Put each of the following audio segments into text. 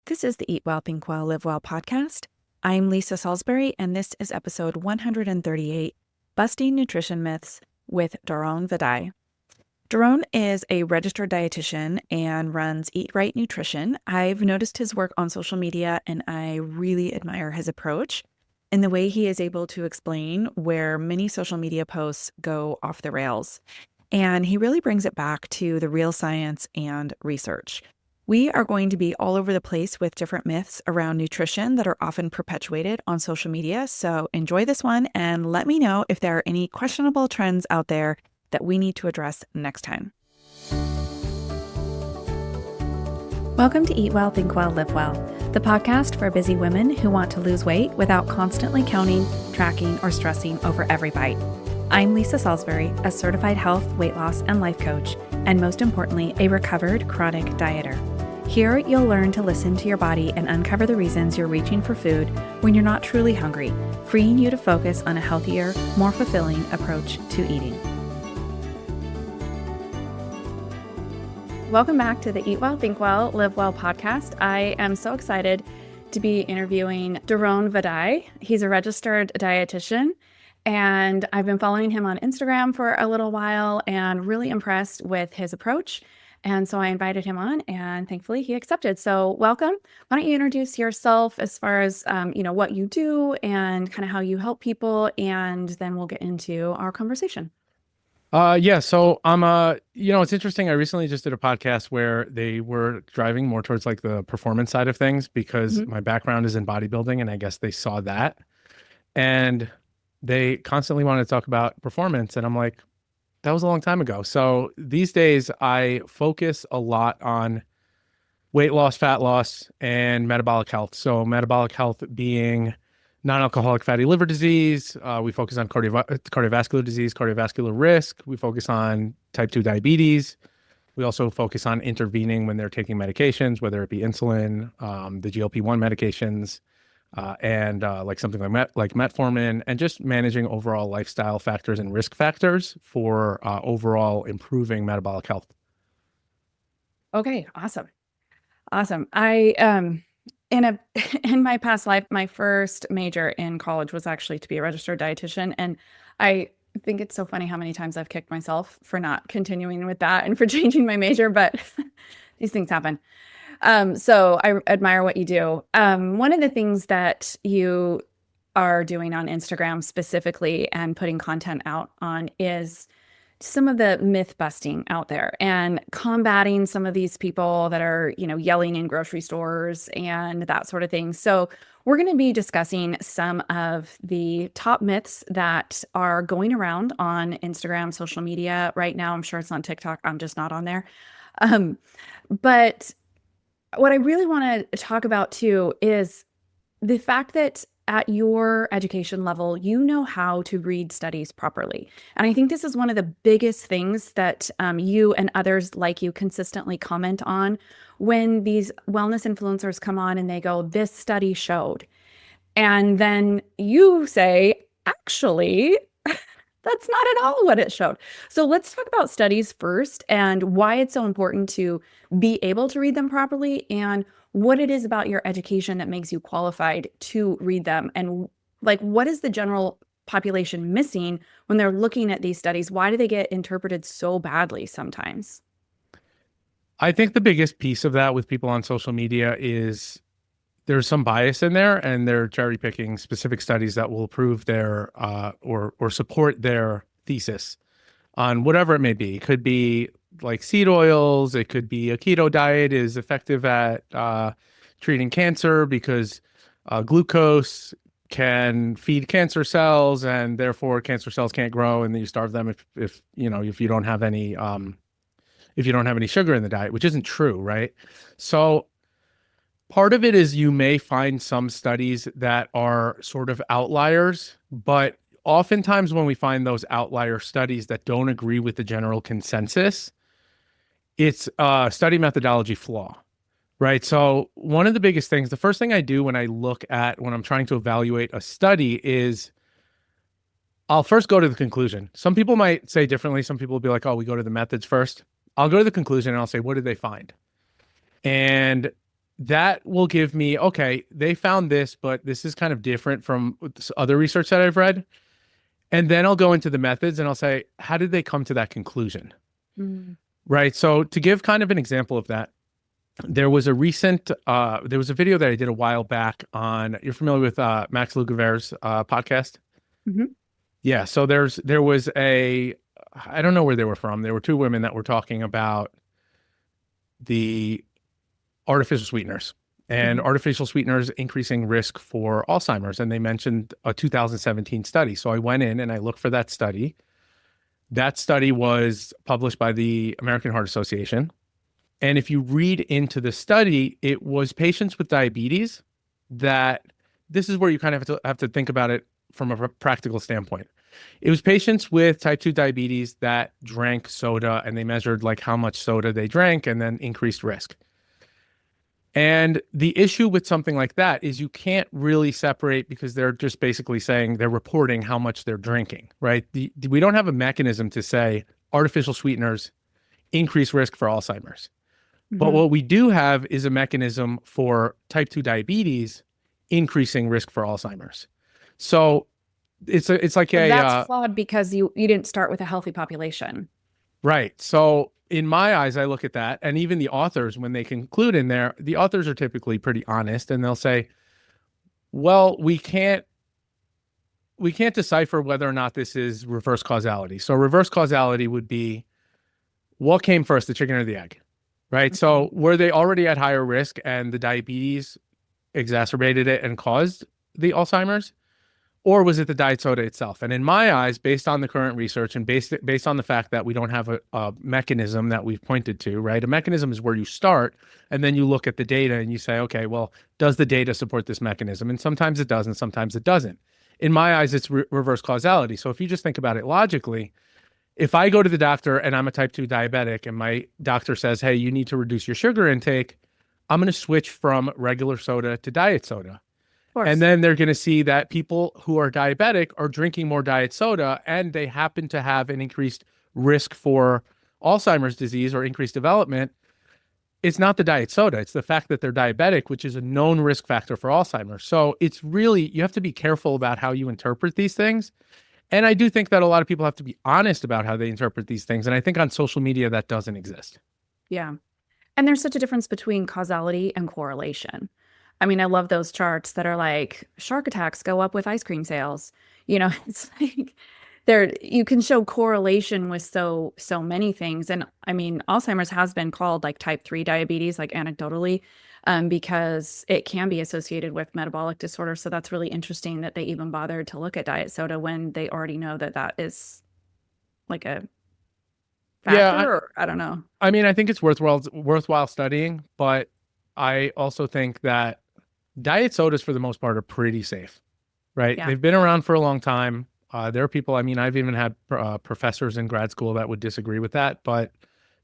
This is the Eat Well, Think Well, Live Well podcast. I'm Lisa Salisbury, and this is episode 138, Busting Nutrition Myths with Doron Vaday. Doron is a registered dietitian and runs Eat Right Nutrition. I've noticed his work on social media, and I really admire his approach and the way he is able to explain where many social media posts go off the rails. And he really brings it back to the real science and research. We are going to be all over the place with different myths around nutrition that are often perpetuated on social media. So enjoy this one and let me know if there are any questionable trends out there that we need to address next time. Welcome to Eat Well, Think Well, Live Well, the podcast for busy women who want to lose weight without constantly counting, tracking, or stressing over every bite. I'm Lisa Salisbury, a certified health, weight loss, and life coach, and most importantly, a recovered chronic dieter. Here, you'll learn to listen to your body and uncover the reasons you're reaching for food when you're not truly hungry, freeing you to focus on a healthier, more fulfilling approach to eating. Welcome back to the Eat Well, Think Well, Live Well podcast. I am so excited to be interviewing Doron Vaday. He's a registered dietitian, and I've been following him on Instagram for a little while and really impressed with his approach. And so I invited him on, and thankfully he accepted. So welcome. Why don't you introduce yourself as far as, what you do and kind of how you help people, and then we'll get into our conversation. So I'm, it's interesting. I recently just did a podcast where they were driving more towards like the performance side of things because my background is in bodybuilding, and I guess they saw that. And they constantly wanted to talk about performance. And I'm like, that was a long time ago. So these days I focus a lot on weight loss, fat loss, and metabolic health. So metabolic health being non-alcoholic fatty liver disease. We focus on cardiovascular disease, cardiovascular risk. We focus on type 2 diabetes. We also focus on intervening when they're taking medications, whether it be insulin, the GLP-1 medications, and like something like metformin, and just managing overall lifestyle factors and risk factors for overall improving metabolic health. Okay, awesome. I in my past life, my first major in college was actually to be a registered dietitian, and I think it's so funny how many times I've kicked myself for not continuing with that and for changing my major, but these things happen. So I admire what you do. One of the things that you are doing on Instagram specifically and putting content out on is some of the myth busting out there and combating some of these people that are, yelling in grocery stores and that sort of thing. So we're going to be discussing some of the top myths that are going around on Instagram, social media right now. I'm sure it's on TikTok. I'm just not on there. But what I really want to talk about too is the fact that at your education level, you know how to read studies properly. And I think this is one of the biggest things that you and others like you consistently comment on when these wellness influencers come on and they go, this study showed. And then you say, actually, that's not at all what it showed. So let's talk about studies first and why it's so important to be able to read them properly and what it is about your education that makes you qualified to read them. And like, what is the general population missing when they're looking at these studies? Why do they get interpreted so badly sometimes? I think the biggest piece of that with people on social media is there's some bias in there, and they're cherry picking specific studies that will prove their or support their thesis on whatever it may be. It could be like seed oils. It could be a keto diet is effective at treating cancer because glucose can feed cancer cells, and therefore cancer cells can't grow, and then you starve them if you don't have any sugar in the diet, which isn't true, right? So part of it is you may find some studies that are sort of outliers, but oftentimes when we find those outlier studies that don't agree with the general consensus, it's a study methodology flaw, right? So one of the biggest things, the first thing I do when I'm trying to evaluate a study is I'll first go to the conclusion. Some people might say differently. Some people will be like, oh, we go to the methods first. I'll go to the conclusion and I'll say, what did they find? And that will give me, okay, they found this, but this is kind of different from this other research that I've read. And then I'll go into the methods and I'll say, how did they come to that conclusion? Mm. Right. So to give kind of an example of that, there was a video that I did a while back on, you're familiar with Max Lugaver's podcast? Mhm. Yeah. So there was I don't know where they were from. There were two women that were talking about the artificial sweeteners and Mhm. artificial sweeteners increasing risk for Alzheimer's. And they mentioned a 2017 study. So I went in and I looked for that study. That study was published by the American Heart Association. And if you read into the study, it was patients with diabetes that this is where you kind of have to think about it from a practical standpoint. It was patients with type 2 diabetes that drank soda and they measured like how much soda they drank and then increased risk. And the issue with something like that is you can't really separate because they're just basically saying they're reporting how much they're drinking, right? We don't have a mechanism to say artificial sweeteners increase risk for Alzheimer's. But Mhm. what we do have is a mechanism for type 2 diabetes increasing risk for Alzheimer's. So it's like But that's flawed because you didn't start with a healthy population. right. So in my eyes, I look at that, and even the authors, when they conclude in there, the authors are typically pretty honest, and they'll say, "Well, we can't decipher whether or not this is reverse causality." So reverse causality would be what came first, the chicken or the egg, right? Mhm. So were they already at higher risk, and the diabetes exacerbated it and caused the Alzheimer's? Or was it the diet soda itself? And in my eyes, based on the current research and based on the fact that we don't have a mechanism that we've pointed to, right? A mechanism is where you start and then you look at the data and you say, okay, well, does the data support this mechanism? And sometimes it does and sometimes it doesn't. In my eyes, it's reverse causality. So if you just think about it logically, if I go to the doctor and I'm a type 2 diabetic and my doctor says, hey, you need to reduce your sugar intake, I'm going to switch from regular soda to diet soda. Of And course. then they're going to see that people who are diabetic are drinking more diet soda and they happen to have an increased risk for Alzheimer's disease or increased development. It's not the diet soda, it's the fact that they're diabetic, which is a known risk factor for Alzheimer's. So it's really, you have to be careful about how you interpret these things. And I do think that a lot of people have to be honest about how they interpret these things. And I think on social media, that doesn't exist. Yeah. And there's such a difference between causality and correlation. I mean, I love those charts that are like shark attacks go up with ice cream sales. It's like there you can show correlation with so many things. And I mean, Alzheimer's has been called like type 3 diabetes, like anecdotally, because it can be associated with metabolic disorder. So that's really interesting that they even bothered to look at diet soda when they already know that that is like a Yeah, factor, or I don't know. I mean, I think it's worthwhile studying, but I also think that diet sodas for the most part are pretty safe, right? Yeah. They've been around for a long time. There are people, I mean, I've even had professors in grad school that would disagree with that, but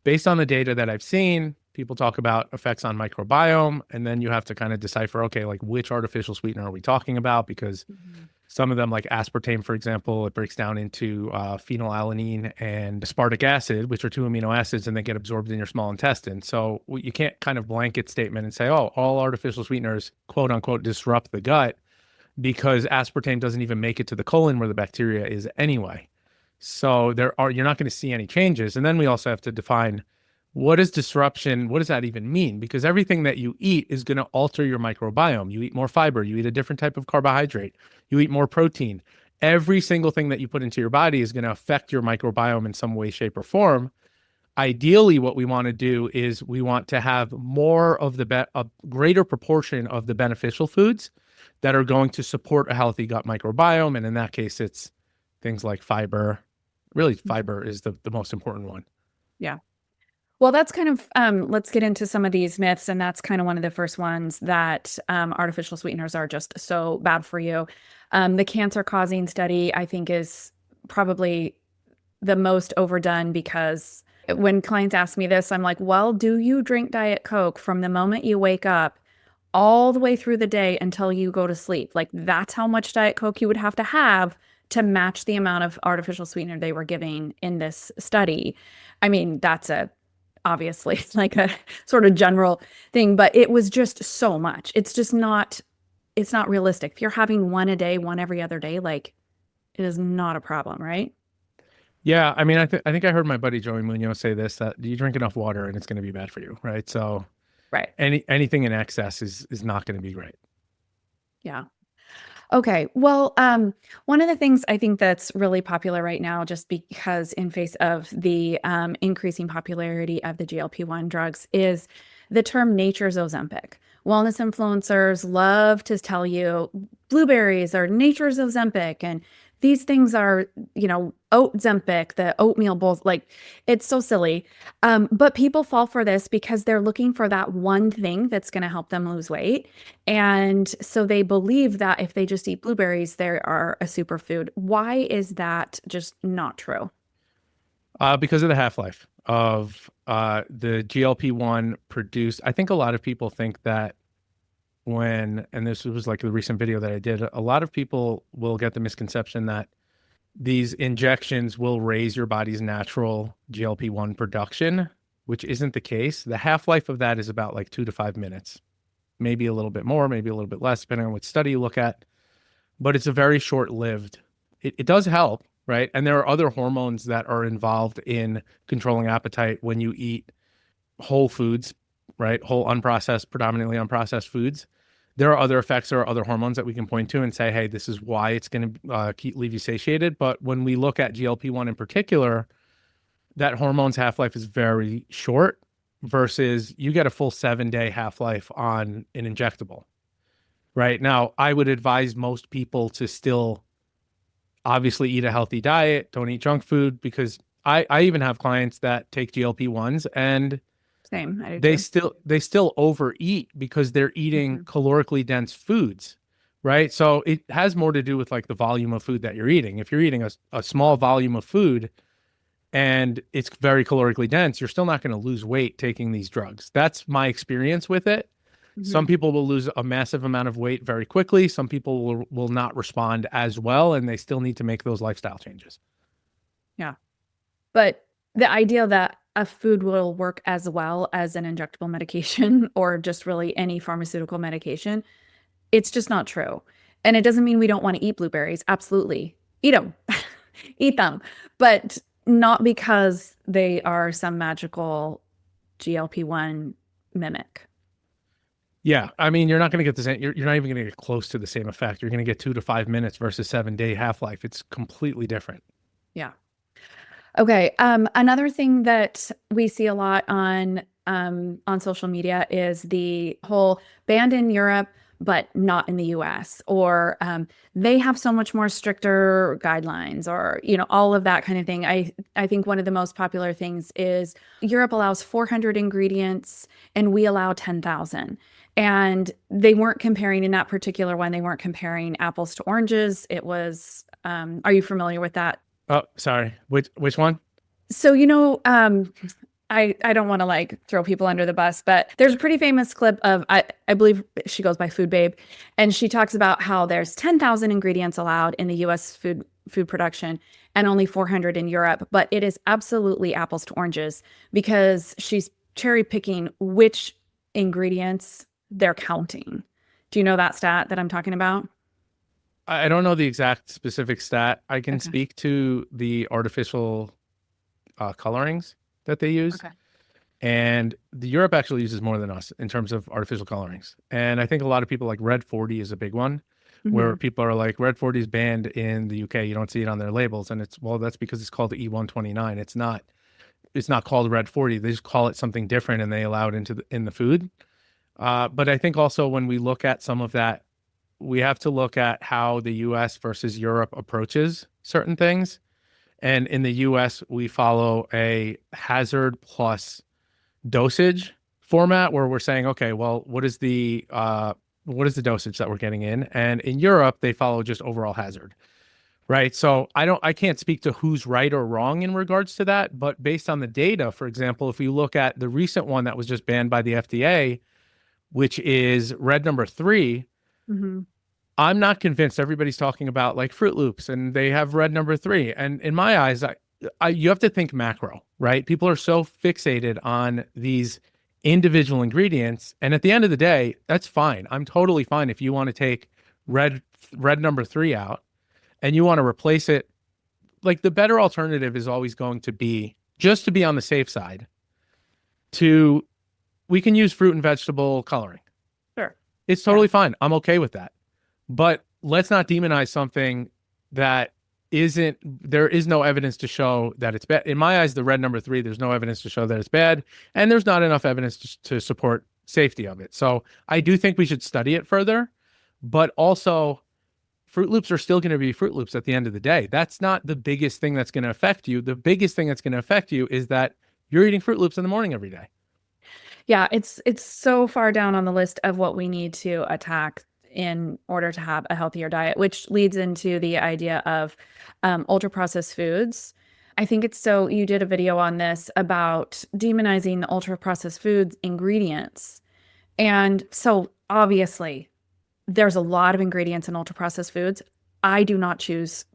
based on the data that I've seen, people talk about effects on microbiome, and then you have to kind of decipher, okay, like which artificial sweetener are we talking about? Because Mhm. some of them, like aspartame, for example, it breaks down into phenylalanine and aspartic acid, which are two amino acids, and they get absorbed in your small intestine. So you can't kind of blanket statement and say, oh, all artificial sweeteners, quote unquote, disrupt the gut because aspartame doesn't even make it to the colon where the bacteria is anyway. So you're not going to see any changes. And then we also have to define what is disruption? What does that even mean? Because everything that you eat is going to alter your microbiome. You eat more fiber, you eat a different type of carbohydrate, you eat more protein. Every single thing that you put into your body is going to affect your microbiome in some way, shape, or form. Ideally, what we want to do is we want to have more of a greater proportion of the beneficial foods that are going to support a healthy gut microbiome. And in that case, it's things like fiber. Really, Mhm. fiber is the most important one. Yeah. Well, that's kind of, let's get into some of these myths. And that's kind of one of the first ones that artificial sweeteners are just so bad for you. The cancer causing study, I think, is probably the most overdone because when clients ask me this, I'm like, well, do you drink Diet Coke from the moment you wake up all the way through the day until you go to sleep? Like, that's how much Diet Coke you would have to match the amount of artificial sweetener they were giving in this study. I mean, that's a obviously, like a sort of general thing, but it was just so much. It's not realistic. If you're having one a day, one every other day, like it is not a problem, right? Yeah, I mean, I think I heard my buddy Joey Munoz say this, that you drink enough water and it's going to be bad for you, right? So Right. anything in excess is not going to be great. Yeah. Okay. Well, one of the things I think that's really popular right now, just because in face of the increasing popularity of the GLP-1 drugs, is the term nature's Ozempic. Wellness influencers love to tell you blueberries are nature's Ozempic, and these things are, oat Zempic, the oatmeal bowls. Like, it's so silly. But people fall for this because they're looking for that one thing that's going to help them lose weight. And so they believe that if they just eat blueberries, they are a superfood. Why is that just not true? Because of the half-life of the GLP-1 produced. I think a lot of people think that and this was like the recent video that I did, a lot of people will get the misconception that these injections will raise your body's natural GLP-1 production, which isn't the case. The half-life of that is about like 2 to 5 minutes, maybe a little bit more, maybe a little bit less, depending on what study you look at. But it's a very short-lived. It does help, right? And there are other hormones that are involved in controlling appetite when you eat whole foods, right? Whole unprocessed, predominantly unprocessed foods. There are other effects or other hormones that we can point to and say, hey, this is why it's going to leave you satiated. But when we look at GLP-1 in particular, that hormone's half-life is very short versus you get a full 7-day half-life on an injectable. Right now, I would advise most people to still obviously eat a healthy diet, don't eat junk food, because I even have clients that take GLP-1s and Same. I do they too. still overeat because they're eating Mhm. calorically dense foods, right? So it has more to do with like the volume of food that you're eating. If you're eating a small volume of food and it's very calorically dense, you're still not going to lose weight taking these drugs. That's my experience with it. Some Mhm. people will lose a massive amount of weight very quickly. Some people will not respond as well, and they still need to make those lifestyle changes. Yeah. But the idea that a food will work as well as an injectable medication or just really any pharmaceutical medication, it's just not true. And it doesn't mean we don't want to eat blueberries. Absolutely. Eat them. Eat them. But not because they are some magical GLP-1 mimic. Yeah, I mean, you're not going to get the same. You're not even going to get close to the same effect. You're going to get 2 to 5 minutes versus 7-day half life. It's completely different. Yeah. Okay. Another thing that we see a lot on social media is the whole banned in Europe, but not in the US, or they have so much more stricter guidelines, or all of that kind of thing. I think one of the most popular things is Europe allows 400 ingredients and we allow 10,000. And they weren't comparing in that particular one, they weren't comparing apples to oranges. It was, are you familiar with that? Oh, sorry. Which one? So, I don't want to like throw people under the bus, but there's a pretty famous clip of I believe she goes by Food Babe, and she talks about how there's 10,000 ingredients allowed in the US food production and only 400 in Europe, but it is absolutely apples to oranges because she's cherry picking which ingredients they're counting. Do you know that stat that I'm talking about? I don't know the exact specific stat. I can Okay. speak to the artificial colorings that they use. Okay. And the Europe actually uses more than us in terms of artificial colorings. And I think a lot of people like Red 40 is a big one where Hmm. people are like, Red 40 is banned in the UK. You don't see it on their labels. And well, that's because it's called the E129. It's not called Red 40. They just call it something different and they allow it in the food. But I think also when we look at some of that, we have to look at how the US versus Europe approaches certain things. And in the US, we follow a hazard plus dosage format where we're saying, okay, well, what is the dosage that we're getting in? And in Europe, they follow just overall hazard, right? So I can't speak to who's right or wrong in regards to that, but based on the data, for example, if we look at the recent one that was just banned by the FDA, which is red number 3, Hmm. I'm not convinced. Everybody's talking about like Fruit Loops and they have red number 3. And in my eyes, you have to think macro, right? People are so fixated on these individual ingredients, and at the end of the day, that's fine. I'm totally fine if you want to take red red number 3 out and you want to replace it. Like, the better alternative is always going to be, just to be on the safe side, to we can use fruit and vegetable coloring. Sure. It's Yeah. totally fine. I'm okay with that. But let's not demonize something that isn't, there is no evidence to show that it's bad. In my eyes, the red number 3, there's no evidence to show that it's bad. And there's not enough evidence to support safety of it. So I do think we should study it further. But also, Fruit Loops are still going to be Fruit Loops at the end of the day. That's not the biggest thing that's going to affect you. The biggest thing that's going to affect you is that you're eating Fruit Loops in the morning every day. Yeah, it's so far down on the list of what we need to attack in order to have a healthier diet, which leads into the idea of ultra processed foods. I think it's so you did a video on this about demonizing the ultra processed foods ingredients. And so obviously there's a lot of ingredients in ultra processed foods I do not choose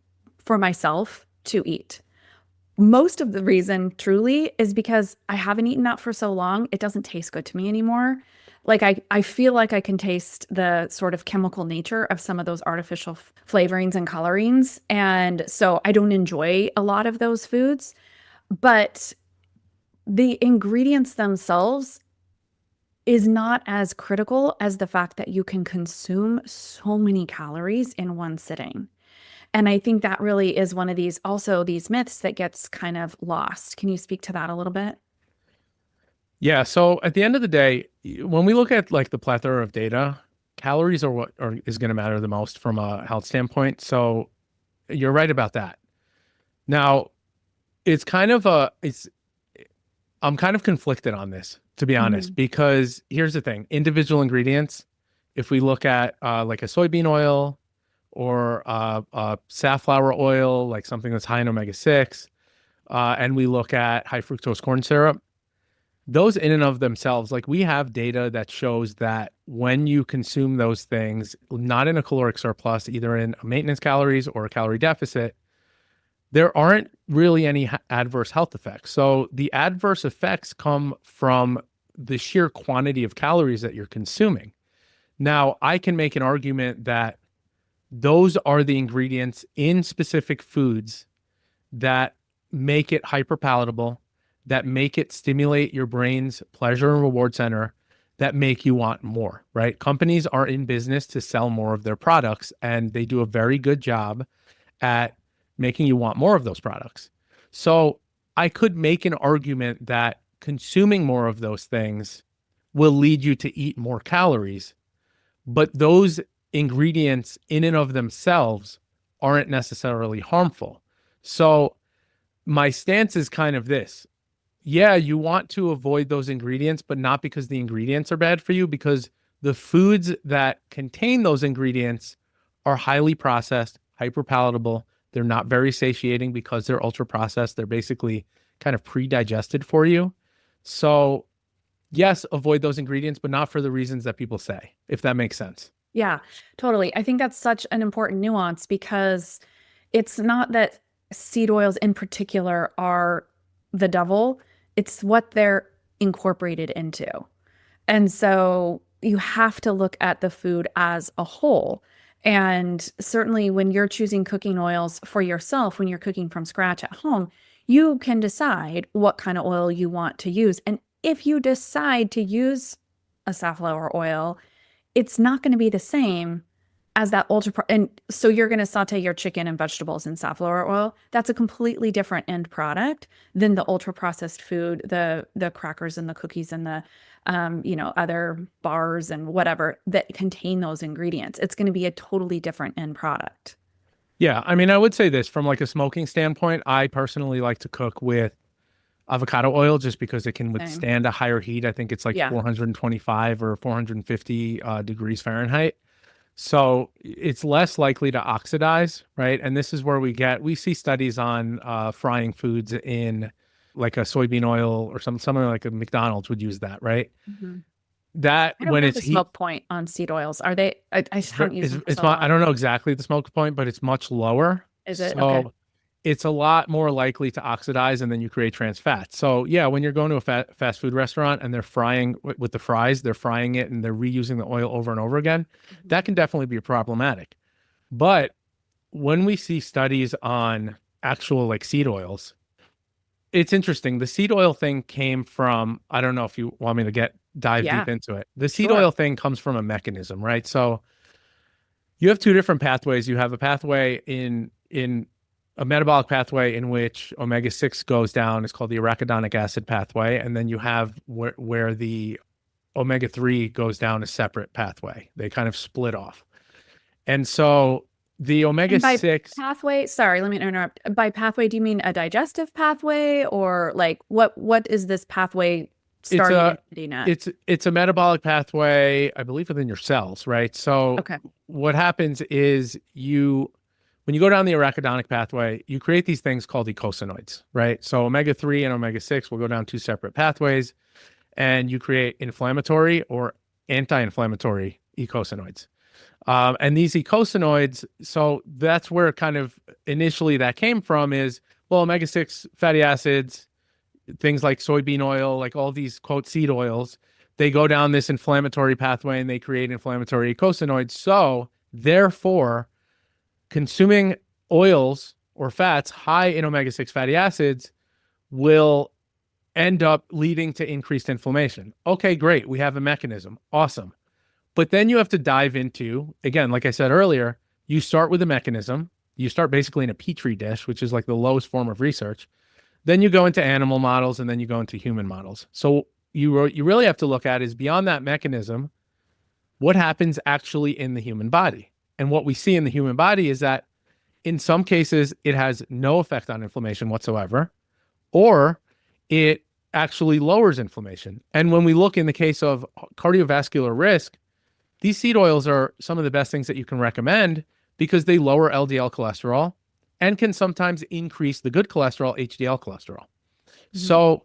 for myself to eat. Most of the reason truly is because I haven't eaten that for so long, it doesn't taste good to me anymore. Like I feel like I can taste the sort of chemical nature of some of those artificial flavorings and colorings. And so I don't enjoy a lot of those foods. But the ingredients themselves is not as critical as the fact that you can consume so many calories in one sitting. And I think that really is one of these myths that gets kind of lost. Can you speak to that a little bit? Yeah. So at the end of the day, when we look at like the plethora of data, calories are what is going to matter the most from a health standpoint. So you're right about that. Now, it's kind of I'm kind of conflicted on this, to be honest, Mhm. because here's the thing: individual ingredients. If we look at like a soybean oil or safflower oil, like something that's high in omega-6, and we look at high fructose corn syrup, those in and of themselves, like, we have data that shows that when you consume those things, not in a caloric surplus, either in a maintenance calories or a calorie deficit, there aren't really any adverse health effects. So the adverse effects come from the sheer quantity of calories that you're consuming. Now, I can make an argument that those are the ingredients in specific foods that make it hyper palatable, that make it stimulate your brain's pleasure and reward center, that make you want more, right? Companies are in business to sell more of their products, and they do a very good job at making you want more of those products. So I could make an argument that consuming more of those things will lead you to eat more calories, but those ingredients in and of themselves aren't necessarily harmful. So my stance is kind of this. Yeah, you want to avoid those ingredients, but not because the ingredients are bad for you, because the foods that contain those ingredients are highly processed, hyper palatable. They're not very satiating because they're ultra processed. They're basically kind of pre-digested for you. So yes, avoid those ingredients, but not for the reasons that people say, if that makes sense. Yeah, totally. I think that's such an important nuance because it's not that seed oils in particular are the devil, it's what they're incorporated into. And so you have to look at the food as a whole. And certainly when you're choosing cooking oils for yourself, when you're cooking from scratch at home, you can decide what kind of oil you want to use. And if you decide to use a safflower oil, it's not going to be the same as that and so you're going to saute your chicken and vegetables in safflower oil. That's a completely different end product than the ultra processed food, the crackers and the cookies and the other bars and whatever that contain those ingredients. It's going to be a totally different end product. Yeah, I mean, I would say this from like a smoking standpoint. I personally like to cook with avocado oil just because it can Same. withstand a higher heat. I think it's like Yeah. 425 or 450 degrees Fahrenheit. So it's less likely to oxidize, right? And this is where we see studies on frying foods in like a soybean oil or something like a McDonald's would use that, right? Mhm. That I don't when know it's the heat, smoke point on seed oils. Are they? I just haven't used them for it's so I long. don't know exactly the smoke point, but it's much lower. Is it? Okay. So it's a lot more likely to oxidize and then you create trans fats. So yeah, when you're going to a fast food restaurant and they're frying with the fries, they're frying it and they're reusing the oil over and over again, that can definitely be problematic. But when we see studies on actual like seed oils, it's interesting. The seed oil thing came from, I don't know if you want me to dive Yeah, deep into it. The seed sure. oil thing comes from a mechanism, right? So you have two different pathways. You have a pathway in a metabolic pathway in which omega-6 goes down. It's called the arachidonic acid pathway. And then you have where the omega-3 goes down a separate pathway. They kind of split off. And so the And by omega-6, pathway, sorry, let me interrupt. By pathway, do you mean a digestive pathway or like what is this pathway it's starting a and ending at? it's a metabolic pathway, I believe, within your cells, right? So Okay. what happens is when you go down the arachidonic pathway, you create these things called eicosanoids, right? So omega-3 and omega-6 will go down two separate pathways, and you create inflammatory or anti-inflammatory eicosanoids. And these eicosanoids, so that's where kind of initially that came from is, well, omega-6 fatty acids, things like soybean oil, like all these quote seed oils, they go down this inflammatory pathway and they create inflammatory eicosanoids. So therefore, consuming oils or fats high in omega-6 fatty acids will end up leading to increased inflammation. Okay, great. We have a mechanism. Awesome. But then you have to dive into, again, like I said earlier, you start with a mechanism. You start basically in a petri dish, which is like the lowest form of research. Then you go into animal models and then you go into human models. So you really have to look at is beyond that mechanism, what happens actually in the human body. And what we see in the human body is that in some cases, it has no effect on inflammation whatsoever, or it actually lowers inflammation. And when we look in the case of cardiovascular risk, these seed oils are some of the best things that you can recommend because they lower LDL cholesterol and can sometimes increase the good cholesterol, HDL cholesterol. Mhm. So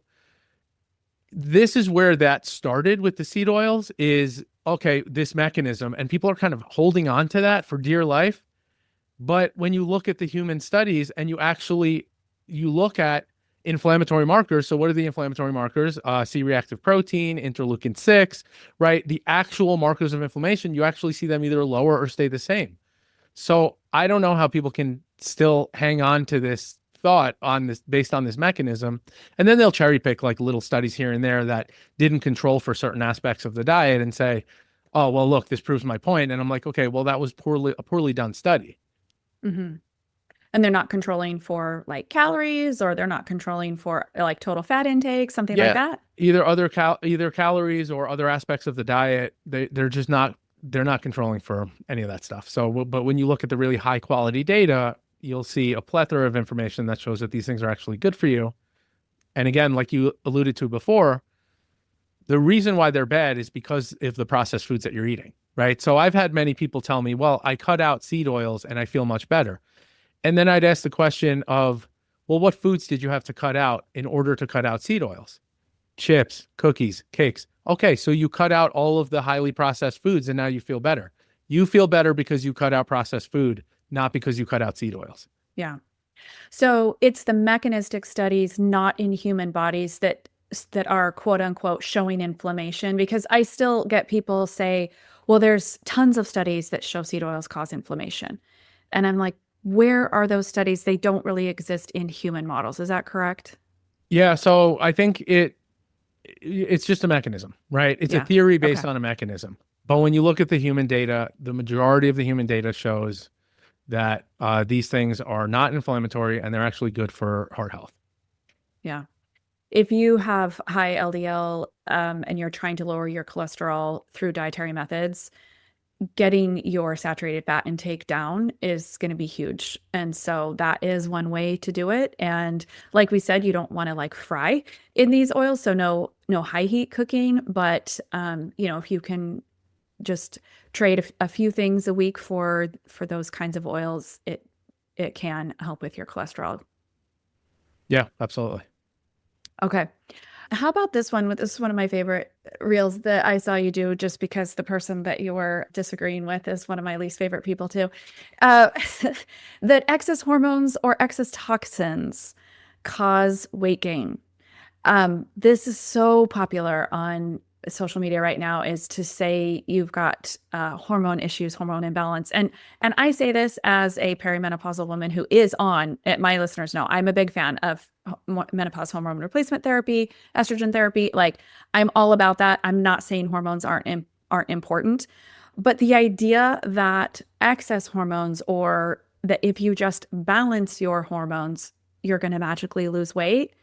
this is where that started with the seed oils is, okay, this mechanism, and people are kind of holding on to that for dear life. But when you look at the human studies and you look at inflammatory markers. So what are the inflammatory markers? C-reactive protein, interleukin 6, right? The actual markers of inflammation, you actually see them either lower or stay the same. So I don't know how people can still hang on to this thought on this based on this mechanism. And then they'll cherry pick like little studies here and there that didn't control for certain aspects of the diet and say, oh, well, look, this proves my point. And I'm like, okay, well, that was a poorly done study. Mhm. And they're not controlling for like calories or they're not controlling for like total fat intake, something like Yeah, that. either calories or other aspects of the diet, they're not controlling for any of that stuff. So, but when you look at the really high quality data, you'll see a plethora of information that shows that these things are actually good for you. And again, like you alluded to before, the reason why they're bad is because of the processed foods that you're eating, right? So I've had many people tell me, well, I cut out seed oils and I feel much better. And then I'd ask the question of, well, what foods did you have to cut out in order to cut out seed oils? Chips, cookies, cakes. Okay, so you cut out all of the highly processed foods and now you feel better. You feel better because you cut out processed food, not because you cut out seed oils. Yeah. So it's the mechanistic studies not in human bodies that are quote unquote showing inflammation because I still get people say, well, there's tons of studies that show seed oils cause inflammation. And I'm like, where are those studies? They don't really exist in human models. Is that correct? Yeah, so I think it's just a mechanism, right? It's a Yeah. theory Okay. based on a mechanism. But when you look at the human data, the majority of the human data shows that these things are not inflammatory and they're actually good for heart health. Yeah. If you have high LDL and you're trying to lower your cholesterol through dietary methods, getting your saturated fat intake down is going to be huge. And so that is one way to do it. And like we said, you don't want to like fry in these oils. So no high heat cooking, but if you can just trade a few things a week for those kinds of oils, it can help with your cholesterol. Yeah, absolutely. Okay. How about this one? This is one of my favorite reels that I saw you do, just because the person that you were disagreeing with is one of my least favorite people too. Uh, that excess hormones or excess toxins cause weight gain. This is so popular on social media right now, is to say you've got hormone issues, hormone imbalance. And I say this as a perimenopausal woman who is on, my listeners know, I'm a big fan of menopause hormone replacement therapy, estrogen therapy. Like, I'm all about that. I'm not saying hormones aren't important, but the idea that excess hormones, or that if you just balance your hormones, you're going to magically lose weight,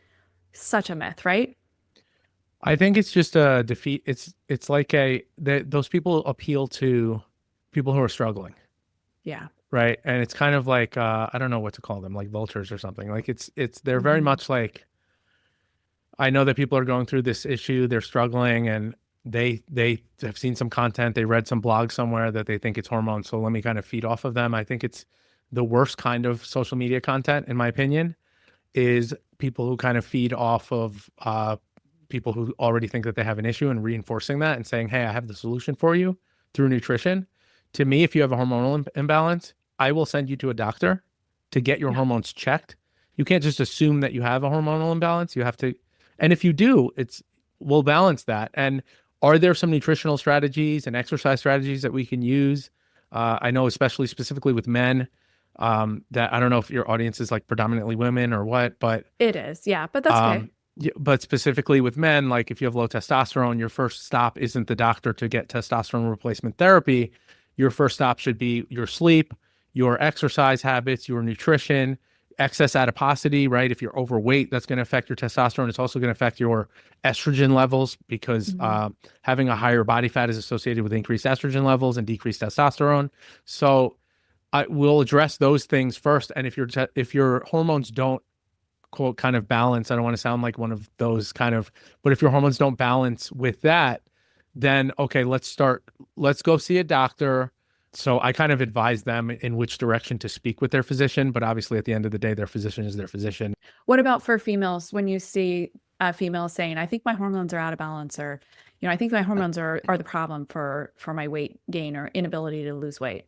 such a myth, right? I think it's just a defeat. It's like those people appeal to people who are struggling, Yeah. right? And it's kind of like I don't know what to call them, like vultures or something. Like it's they're very Hmm. much like, I know that people are going through this issue, they're struggling, and they have seen some content, they read some blog somewhere that they think it's hormones, so let me kind of feed off of them. I think it's the worst kind of social media content, in my opinion, is people who kind of feed off of people who already think that they have an issue and reinforcing that and saying, hey, I have the solution for you through nutrition. To me, if you have a hormonal imbalance, I will send you to a doctor to get your Yeah. hormones checked. You can't just assume that you have a hormonal imbalance. You have to, and if you do, we'll balance that. And are there some nutritional strategies and exercise strategies that we can use? I know, especially specifically with men, that I don't know if your audience is like predominantly women or what, but It is. Yeah. But that's okay. um, but specifically with men, like if you have low testosterone, your first stop isn't the doctor to get testosterone replacement therapy. Your first stop should be your sleep, your exercise habits, your nutrition, excess adiposity, right? If you're overweight, that's going to affect your testosterone. It's also going to affect your estrogen levels, because Mhm. having a higher body fat is associated with increased estrogen levels and decreased testosterone. So I will address those things first. And if your hormones don't, quote, kind of balance, I don't want to sound like one of those kind of, but if your hormones don't balance with that, then okay, let's go see a doctor. So I kind of advise them in which direction to speak with their physician, but obviously at the end of the day, their physician is their physician. What about for females, when you see a female saying, I think my hormones are out of balance, or, I think my hormones are the problem for my weight gain or inability to lose weight?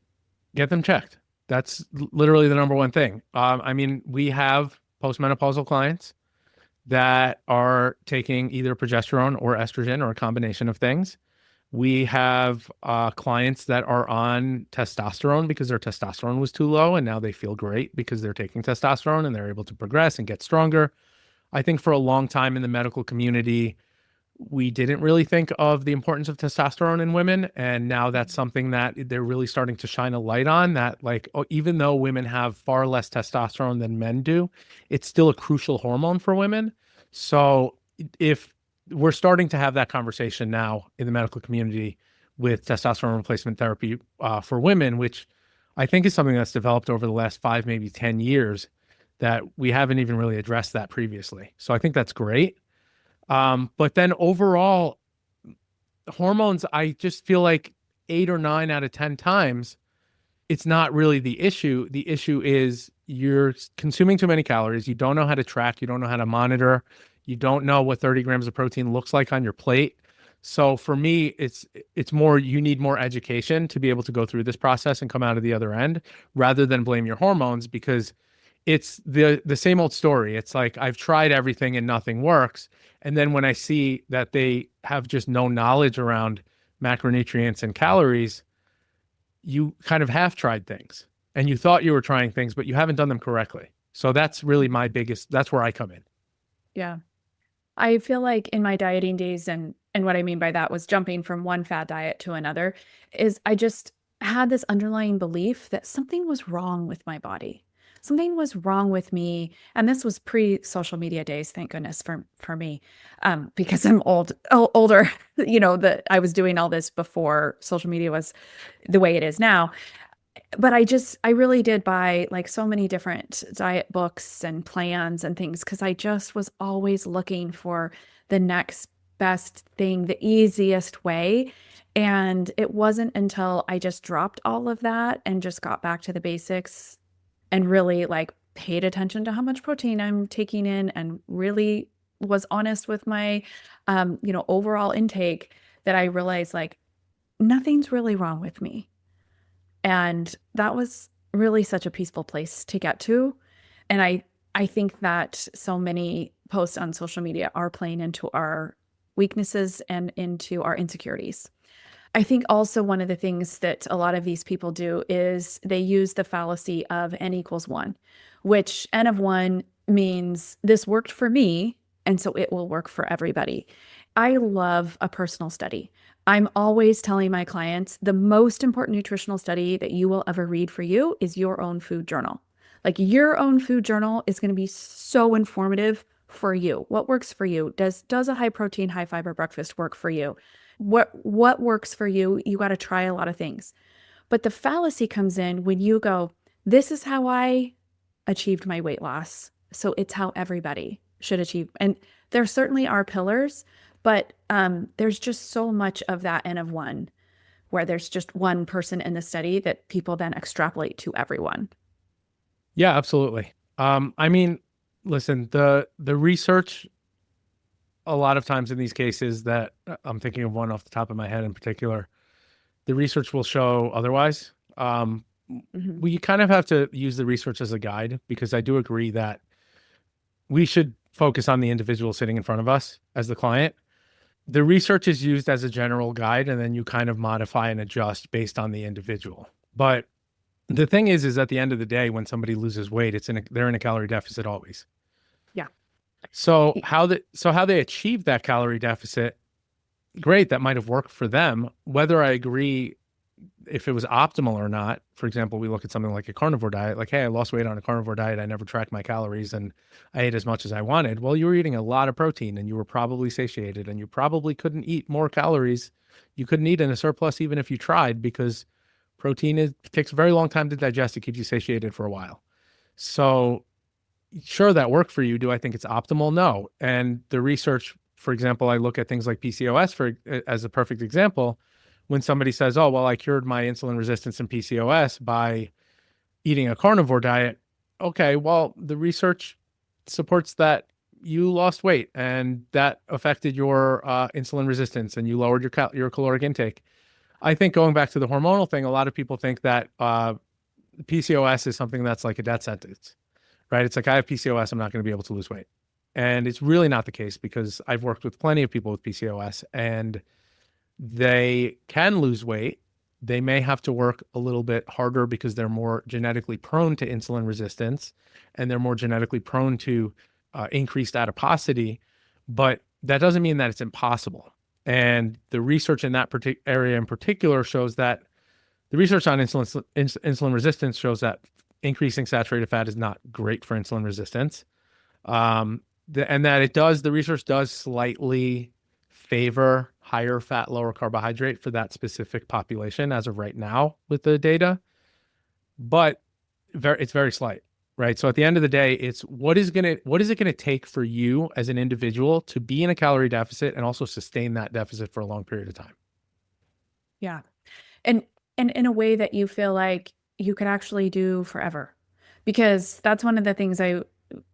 Get them checked. That's literally the number one thing. I mean, we have postmenopausal clients that are taking either progesterone or estrogen or a combination of things. We have clients that are on testosterone because their testosterone was too low, and now they feel great because they're taking testosterone and they're able to progress and get stronger. I think for a long time in the medical community, we didn't really think of the importance of testosterone in women. And now that's something that they're really starting to shine a light on, that like, oh, even though women have far less testosterone than men do, it's still a crucial hormone for women. So if we're starting to have that conversation now in the medical community with testosterone replacement therapy for women, which I think is something that's developed over the last 5, maybe 10 years, that we haven't even really addressed that previously. So I think that's great. But then overall, hormones, I just feel like 8 or 9 out of 10 times, it's not really the issue. The issue is you're consuming too many calories. You don't know how to track. You don't know how to monitor. You don't know what 30 grams of protein looks like on your plate. So for me, it's more, you need more education to be able to go through this process and come out of the other end, rather than blame your hormones, because it's the same old story. It's like I've tried everything and nothing works. And then when I see that they have just no knowledge around macronutrients and calories, you kind of have tried things and you thought you were trying things, but you haven't done them correctly. So that's really that's where I come in. Yeah. I feel like in my dieting days, and what I mean by that was jumping from one fad diet to another, is I just had this underlying belief that something was wrong with my body. Something was wrong with me. And this was pre-social media days, thank goodness for me. Because I'm older, that I was doing all this before social media was the way it is now. But I really did buy like so many different diet books and plans and things, because I just was always looking for the next best thing, the easiest way. And it wasn't until I just dropped all of that and just got back to the basics and really like paid attention to how much protein I'm taking in, and really was honest with my, overall intake, that I realized like nothing's really wrong with me. And that was really such a peaceful place to get to. And I think that so many posts on social media are playing into our weaknesses and into our insecurities. I think also one of the things that a lot of these people do is they use the fallacy of n equals one, which n of one means this worked for me, and so it will work for everybody. I love a personal study. I'm always telling my clients the most important nutritional study that you will ever read for you is your own food journal. Like your own food journal is going to be so informative for you. What works for you? Does a high protein, high fiber breakfast work for you? What works for you? You got to try a lot of things. But the fallacy comes in when you go, this is how I achieved my weight loss. So it's how everybody should achieve. And there certainly are pillars, but there's just so much of that N of one, where there's just one person in the study that people then extrapolate to everyone. Yeah, absolutely. I mean, listen, the research a lot of times in these cases that I'm thinking of one off the top of my head in particular, the research will show otherwise. Mhm. We kind of have to use the research as a guide because I do agree that we should focus on the individual sitting in front of us as the client. The research is used as a general guide, and then you kind of modify and adjust based on the individual. But the thing is at the end of the day, when somebody loses weight, they're in a calorie deficit always. Yeah. So how they achieve that calorie deficit, great, that might have worked for them. Whether I agree if it was optimal or not, for example, we look at something like a carnivore diet, like, hey, I lost weight on a carnivore diet. I never tracked my calories and I ate as much as I wanted. Well, you were eating a lot of protein and you were probably satiated and you probably couldn't eat more calories. You couldn't eat in a surplus even if you tried because takes a very long time to digest. It keeps you satiated for a while. So sure, that worked for you. Do I think it's optimal? No. And the research, for example, I look at things like PCOS as a perfect example. When somebody says, "Oh, well, I cured my insulin resistance and PCOS by eating a carnivore diet," okay, well, the research supports that you lost weight and that affected your insulin resistance and you lowered your caloric intake. I think going back to the hormonal thing, a lot of people think that PCOS is something that's like a death sentence, right? It's like, I have PCOS, I'm not going to be able to lose weight. And it's really not the case because I've worked with plenty of people with PCOS and they can lose weight. They may have to work a little bit harder because they're more genetically prone to insulin resistance and they're more genetically prone to increased adiposity, but that doesn't mean that it's impossible. And the research in that area in particular shows that the research on insulin resistance shows that increasing saturated fat is not great for insulin resistance. And that the research does slightly favor higher fat, lower carbohydrate for that specific population as of right now with the data, but it's very slight, right? So at the end of the day, it's what is it going to take for you as an individual to be in a calorie deficit and also sustain that deficit for a long period of time? Yeah. And in a way that you feel like you could actually do forever. Because that's one of the things I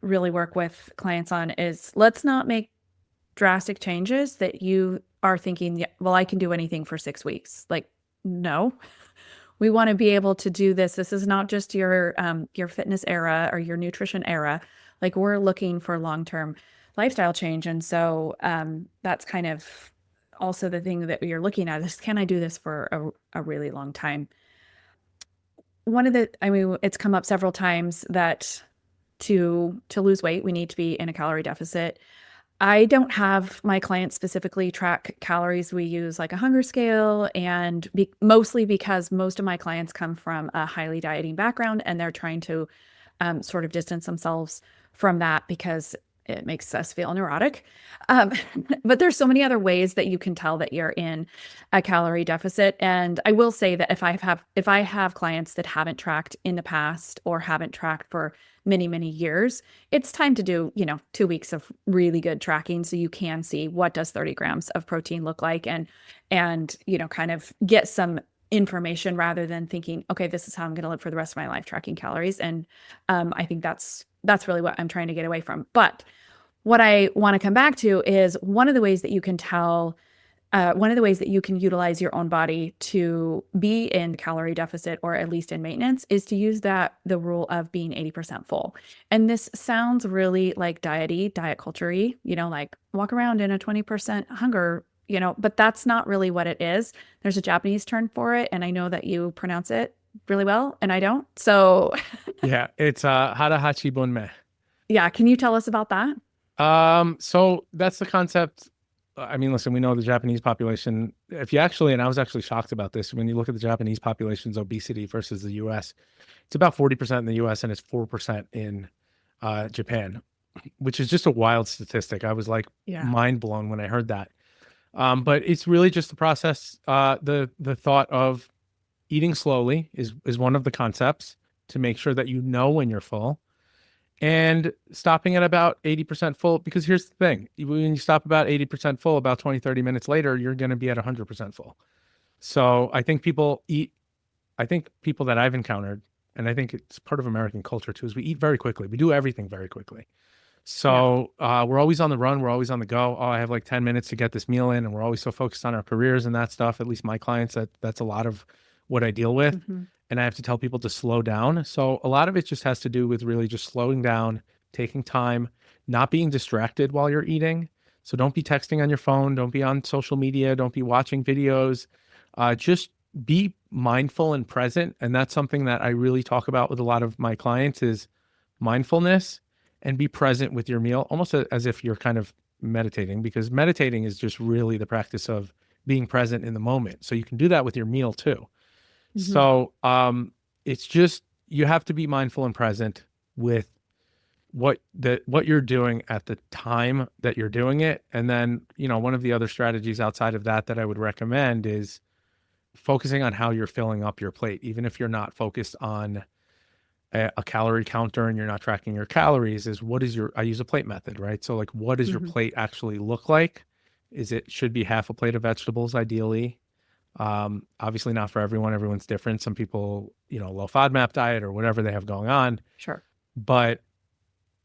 really work with clients on is let's not make drastic changes that you are thinking, yeah, well, I can do anything for 6 weeks. Like, no, we want to be able to do this. This is not just your fitness era or your nutrition era. Like we're looking for long-term lifestyle change. And so that's kind of also the thing that you're looking at is, can I do this for a really long time? It's come up several times that to lose weight, we need to be in a calorie deficit. I don't have my clients specifically track calories. We use like a hunger scale, and mostly because most of my clients come from a highly dieting background and they're trying to sort of distance themselves from that because it makes us feel neurotic. Um, but there's so many other ways that you can tell that you're in a calorie deficit. And I will say that if I have clients that haven't tracked in the past or haven't tracked for many, many years, it's time to do, 2 weeks of really good tracking so you can see what does 30 grams of protein look like and kind of get some information rather than thinking, okay, this is how I'm going to live for the rest of my life tracking calories. And I think that's really what I'm trying to get away from. But what I want to come back to is one of the ways that you can tell, one of the ways that you can utilize your own body to be in calorie deficit or at least in maintenance is to use the rule of being 80% full. And this sounds really like diet culture-y, like walk around in a 20% hunger, but that's not really what it is. There's a Japanese term for it, and I know that you pronounce it really well, and I don't. So Yeah, it's hara hachi bunme. yeah, can you tell us about that? So that's the concept. I mean, listen, we know the Japanese population. If you actually, and I was actually shocked about this, when you look at the Japanese population's obesity versus the US, it's about 40% in the US and it's 4% in Japan, which is just a wild statistic. I was like Yeah. mind blown when I heard that. But it's really just the process. The thought of eating slowly is one of the concepts to make sure that you know when you're full and stopping at about 80% full. Because here's the thing, when you stop about 80% full, about 20, 30 minutes later, you're going to be at 100% full. So I think people that I've encountered, and I think it's part of American culture too, is we eat very quickly. We do everything very quickly. Yeah. So we're always on the run. We're always on the go. Oh, I have like 10 minutes to get this meal in. And we're always so focused on our careers and that stuff. At least my clients, that's a lot of what I deal with. Hmm. And I have to tell people to slow down. So a lot of it just has to do with really just slowing down, taking time, not being distracted while you're eating. So don't be texting on your phone. Don't be on social media. Don't be watching videos. Just be mindful and present. And that's something that I really talk about with a lot of my clients is mindfulness and be present with your meal, almost as if you're kind of meditating, because meditating is just really the practice of being present in the moment. So you can do that with your meal too. Hmm. So it's just you have to be mindful and present with what you're doing at the time that you're doing it. And then, one of the other strategies outside of that I would recommend is focusing on how you're filling up your plate, even if you're not focused on a calorie counter and you're not tracking your calories. I use a plate method, right? So like, what does your Hmm. plate actually look like? Should be half a plate of vegetables ideally. Obviously not for everyone. Everyone's different. Some people, low FODMAP diet or whatever they have going on, Sure. but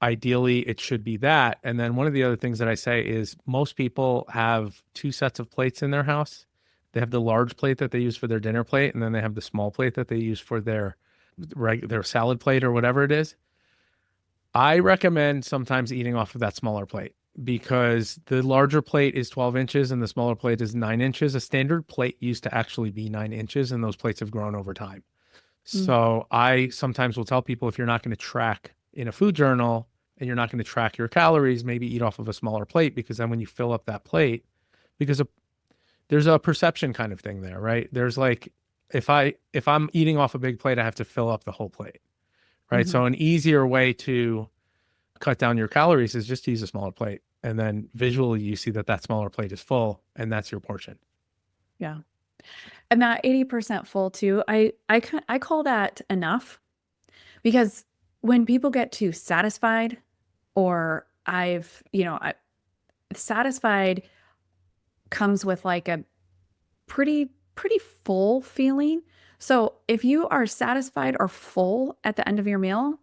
ideally it should be that. And then one of the other things that I say is most people have two sets of plates in their house. They have the large plate that they use for their dinner plate, and then they have the small plate that they use for their salad plate or whatever it is. I recommend sometimes eating off of that smaller plate because the larger plate is 12 inches and the smaller plate is 9 inches. A standard plate used to actually be 9 inches, and those plates have grown over time. Mm. So I sometimes will tell people, if you're not going to track in a food journal and you're not going to track your calories, maybe eat off of a smaller plate, because then when you fill up that plate, because there's a perception kind of thing there, right? There's like, if I'm eating off a big plate, I have to fill up the whole plate, right? Hmm. So an easier way to cut down your calories is just to use a smaller plate. And then visually you see that smaller plate is full and that's your portion. Yeah. And that 80% full too, I call that enough, because when people get too satisfied, or satisfied comes with like a pretty full feeling. So if you are satisfied or full at the end of your meal,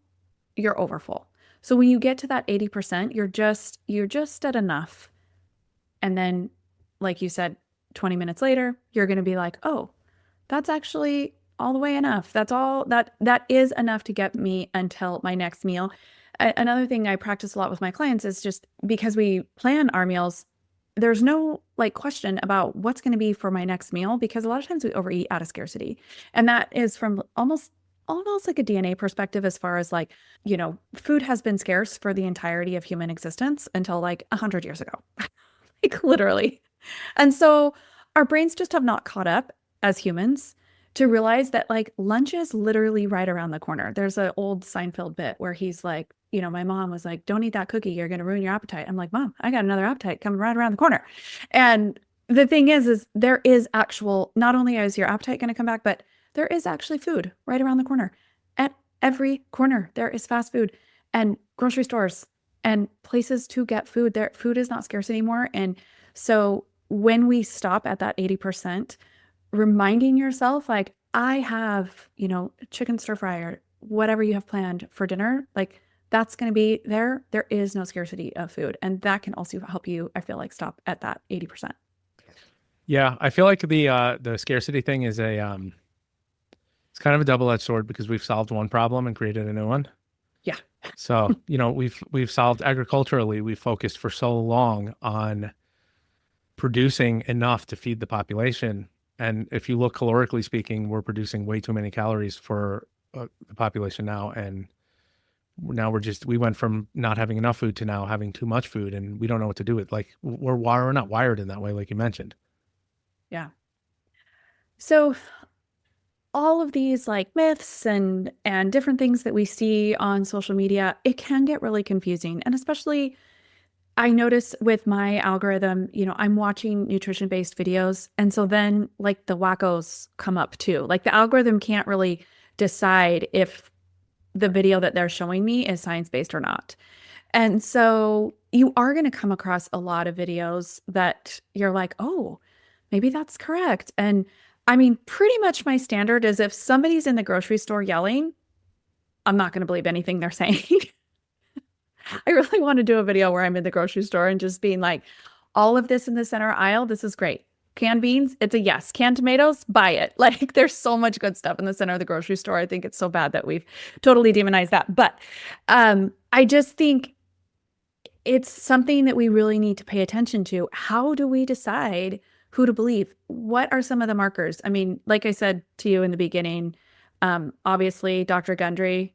you're over full. So when you get to that 80%, you're just at enough. And then, like you said, 20 minutes later, you're going to be like, "Oh, that's actually all the way enough. That's all that is enough to get me until my next meal." Another thing I practice a lot with my clients is just because we plan our meals, there's no like question about what's going to be for my next meal, because a lot of times we overeat out of scarcity. And that is from almost like a DNA perspective, as far as like, food has been scarce for the entirety of human existence until like 100 years ago. Like literally. And so our brains just have not caught up as humans to realize that like lunch is literally right around the corner. There's an old Seinfeld bit where he's like, my mom was like, "Don't eat that cookie. You're going to ruin your appetite." I'm like, "Mom, I got another appetite coming right around the corner." And the thing is there is actual, not only is your appetite going to come back, but there is actually food right around the corner. At every corner, there is fast food and grocery stores and places to get food. There, food is not scarce anymore. And so when we stop at that 80%, reminding yourself, like, I have, chicken stir fry or whatever you have planned for dinner, like, that's going to be there. There is no scarcity of food. And that can also help you, I feel like, stop at that 80%. Yeah, I feel like the scarcity thing is a it's kind of a double-edged sword because we've solved one problem and created a new one. Yeah. So, we've solved agriculturally, we focused for so long on producing enough to feed the population. And if you look calorically speaking, we're producing way too many calories for the population now. And now we went from not having enough food to now having too much food, and we don't know what to do with. Like we're not wired in that way, like you mentioned. Yeah. So all of these like myths and different things that we see on social media, it can get really confusing. And especially I notice with my algorithm, I'm watching nutrition-based videos. And so then like the wackos come up too. Like the algorithm can't really decide if the video that they're showing me is science-based or not. And so you are going to come across a lot of videos that you're like, oh, maybe that's correct. And I mean, pretty much my standard is if somebody's in the grocery store yelling, I'm not going to believe anything they're saying. I really want to do a video where I'm in the grocery store and just being like, all of this in the center aisle, this is great. Canned beans, it's a yes. Canned tomatoes, buy it. Like there's so much good stuff in the center of the grocery store. I think it's so bad that we've totally demonized that. But I just think it's something that we really need to pay attention to. How do we decide who to believe? What are some of the markers? I mean, like I said to you in the beginning, obviously, Dr. Gundry,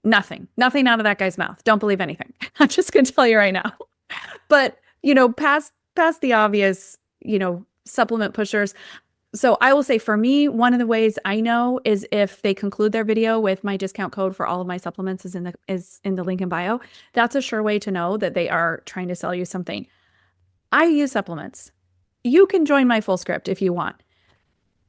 nothing out of that guy's mouth. Don't believe anything. I'm just going to tell you right now. But, past the obvious, supplement pushers. So I will say for me, one of the ways I know is if they conclude their video with my discount code for all of my supplements is in the link in bio. That's a sure way to know that they are trying to sell you something. I use supplements. You can join my full script if you want.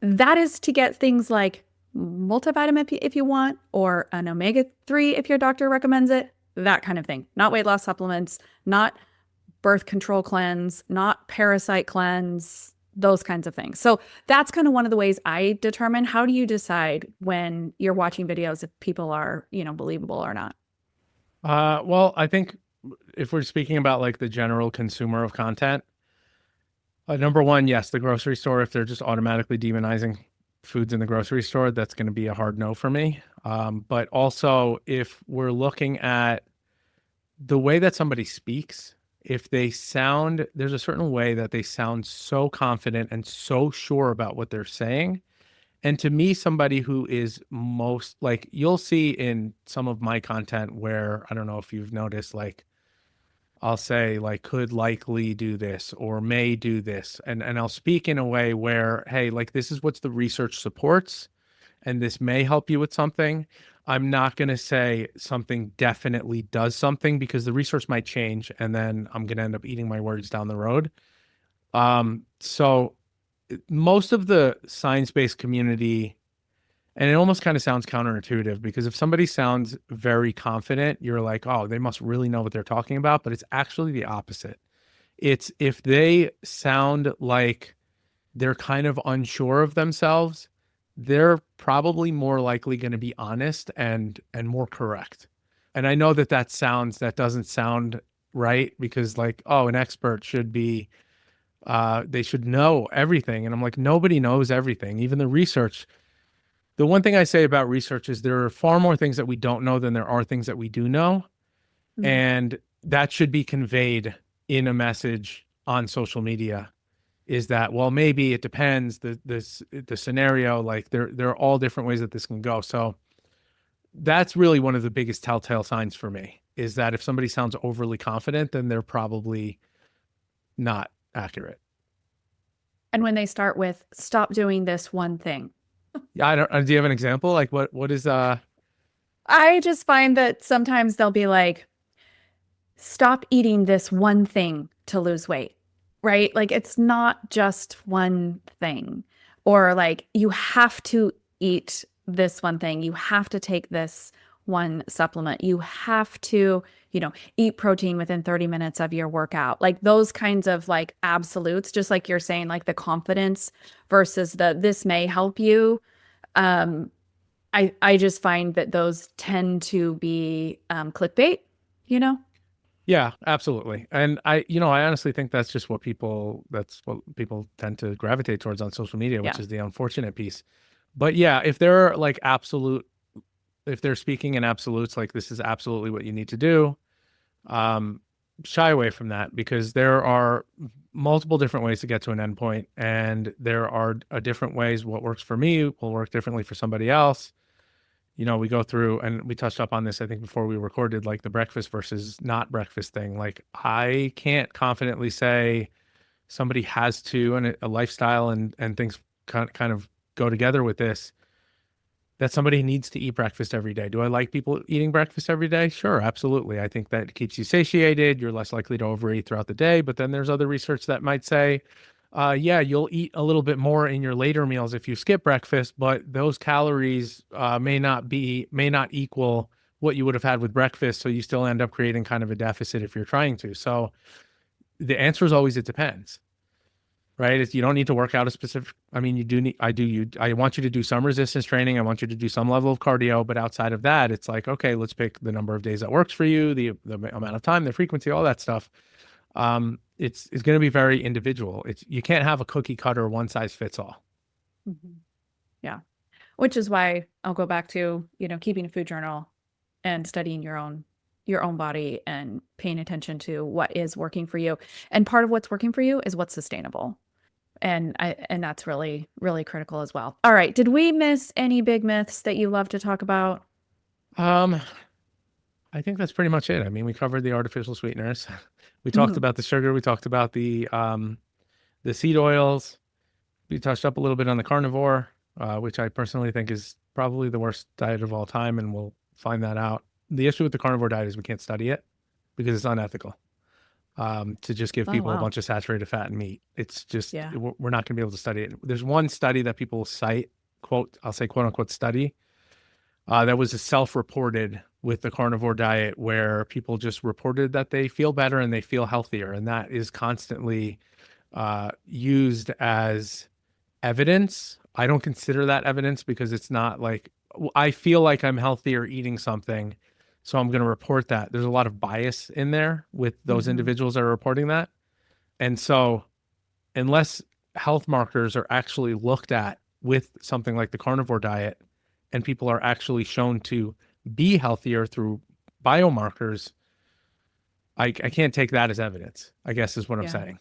That is to get things like multivitamin if you want, or an omega-3 if your doctor recommends it, that kind of thing. Not weight loss supplements, not birth control cleanse, not parasite cleanse, those kinds of things. So that's kind of one of the ways I determine. How do you decide when you're watching videos if people are, believable or not? Well, I think if we're speaking about like the general consumer of content, number one, yes, the grocery store, if they're just automatically demonizing foods in the grocery store, that's going to be a hard no for me. But also, if we're looking at the way that somebody speaks, if there's a certain way that they sound so confident and so sure about what they're saying. And to me, somebody who is most like, you'll see in some of my content where, I don't know if you've noticed, like, I'll say like could likely do this or may do this. And I'll speak in a way where, hey, like this is what the research supports and this may help you with something. I'm not going to say something definitely does something because the research might change and then I'm going to end up eating my words down the road. So most of the science-based community, and it almost kind of sounds counterintuitive because if somebody sounds very confident, you're like, oh, they must really know what they're talking about. But it's actually the opposite. It's if they sound like they're kind of unsure of themselves, they're probably more likely going to be honest and more correct. And I know that doesn't sound right because like, oh, an expert should be, they should know everything. And I'm like, nobody knows everything. Even the research. The one thing I say about research is there are far more things that we don't know than there are things that we do know. Mm-hmm. And that should be conveyed in a message on social media is that, well, maybe it depends the scenario, like there are all different ways that this can go. So that's really one of the biggest telltale signs for me is that if somebody sounds overly confident, then they're probably not accurate. And when they start with stop doing this one thing. Yeah, do you have an example? Like what is I just find that sometimes they'll be like, stop eating this one thing to lose weight, right? Like it's not just one thing. Or like you have to eat this one thing. You have to take this one supplement. You have to, eat protein within 30 minutes of your workout. Like those kinds of like absolutes, just like you're saying, like the confidence versus this may help you. I just find that those tend to be clickbait you know? Yeah, absolutely. And I honestly think that's what people tend to gravitate towards on social media, which Yeah. is the unfortunate piece. But yeah, if they're like if they're speaking in absolutes, like this is absolutely what you need to do, um, shy away from that because there are multiple different ways to get to an endpoint, and there are different ways. What works for me will work differently for somebody else. We go through and we touched up on this, I think, before we recorded, like the breakfast versus not breakfast thing. Like, I can't confidently say somebody has to, and a lifestyle and things kind of go together with this, that somebody needs to eat breakfast every day. Do I like people eating breakfast every day? Sure, absolutely. I think that keeps you satiated. You're less likely to overeat throughout the day. But then there's other research that might say, yeah, you'll eat a little bit more in your later meals if you skip breakfast, but those calories may not equal what you would have had with breakfast. So you still end up creating kind of a deficit if you're trying to. So the answer is always it depends. Right? You don't need to work out a specific. I mean, you do need. I want you to do some resistance training. I want you to do some level of cardio. But outside of that, it's like, okay, let's pick the number of days that works for you, the amount of time, the frequency, all that stuff. It's going to be very individual. You can't have a cookie cutter, one size fits all. Mhm. Yeah. Which is why I'll go back to, keeping a food journal and studying your own body and paying attention to what is working for you. And part of what's working for you is what's sustainable. And that's really, really critical as well. All right. Did we miss any big myths that you love to talk about? Um, I think that's pretty much it. I mean, we covered the artificial sweeteners. We talked Mhm. about the sugar. We talked about the seed oils. We touched up a little bit on the carnivore, which I personally think is probably the worst diet of all time, and we'll find that out. The issue with the carnivore diet is we can't study it because it's unethical. To just give Oh, people a wow. bunch of saturated fat and meat. It's just, Yeah. we're not going to be able to study it. There's one study that people cite, I'll say quote unquote study, that was a self-reported with the carnivore diet where people just reported that they feel better and they feel healthier. And that is constantly used as evidence. I don't consider that evidence because it's not like I feel like I'm healthier eating something, so I'm going to report that. There's a lot of bias in there with those Hmm. individuals that are reporting that. And so, unless health markers are actually looked at with something like the carnivore diet and people are actually shown to be healthier through biomarkers, I can't take that as evidence, I guess is what I'm Yeah. saying.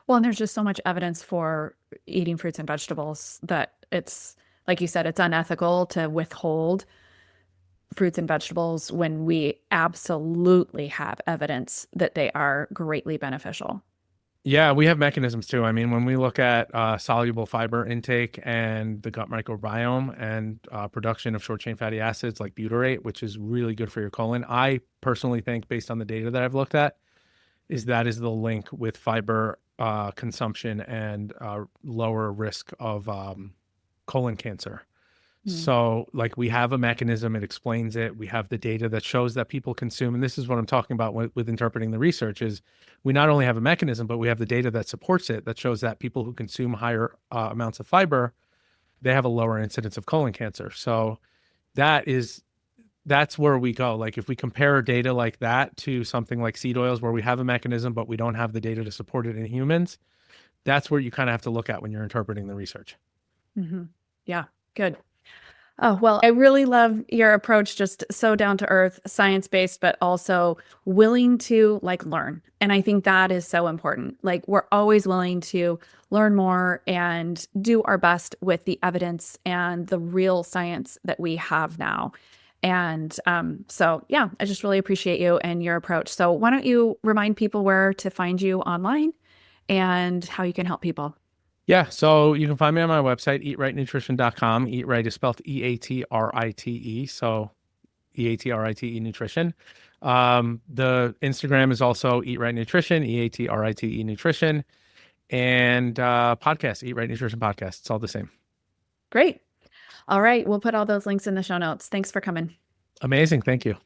Well, and there's just so much evidence for eating fruits and vegetables that it's, like you said, it's unethical to withhold fruits and vegetables when we absolutely have evidence that they are greatly beneficial. Yeah, we have mechanisms too. I mean, when we look at soluble fiber intake and the gut microbiome and production of short chain fatty acids like butyrate, which is really good for your colon, I personally think, based on the data that I've looked at, is the link with fiber consumption and lower risk of colon cancer. Mm. So, like, we have a mechanism, it explains it. We have the data that shows that people consume, and this is what I'm talking about with interpreting the research is we not only have a mechanism, but we have the data that supports it, that shows that people who consume higher amounts of fiber, they have a lower incidence of colon cancer. So that is that's where we go. Like, if we compare data like that to something like seed oils where we have a mechanism, but we don't have the data to support it in humans, that's where you kind of have to look at when you're interpreting the research. Hmm. Yeah, good. Oh, well, I really love your approach, just so down to earth, science-based, but also willing to learn. And I think that is so important. Like, we're always willing to learn more and do our best with the evidence and the real science that we have now. And so, yeah, I just really appreciate you and your approach. So why don't you remind people where to find you online and how you can help people? Yeah, so you can find me on my website, eatrightnutrition.com. Eat right is spelled Eatrite. So Eatrite nutrition. The Instagram is also Eat Right Nutrition, Eatrite nutrition. And podcast, Eat Right Nutrition podcast. It's all the same. Great. All right. We'll put all those links in the show notes. Thanks for coming. Amazing. Thank you.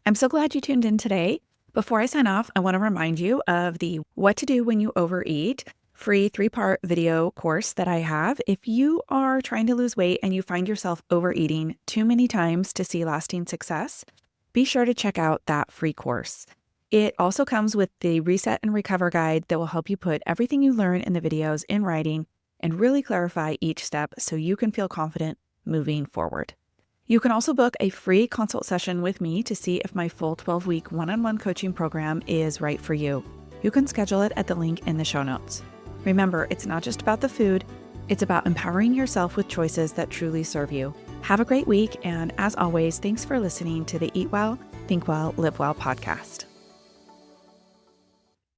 I'm so glad you tuned in today. Before I sign off, I want to remind you of the What to Do When You Overeat free 3-part video course that I have. If you are trying to lose weight and you find yourself overeating too many times to see lasting success, be sure to check out that free course. It also comes with the Reset and Recover guide that will help you put everything you learn in the videos in writing and really clarify each step so you can feel confident moving forward. You can also book a free consult session with me to see if my full 12-week one-on-one coaching program is right for you. You can schedule it at the link in the show notes. Remember, it's not just about the food, it's about empowering yourself with choices that truly serve you. Have a great week, and as always, thanks for listening to the Eat Well, Think Well, Live Well podcast.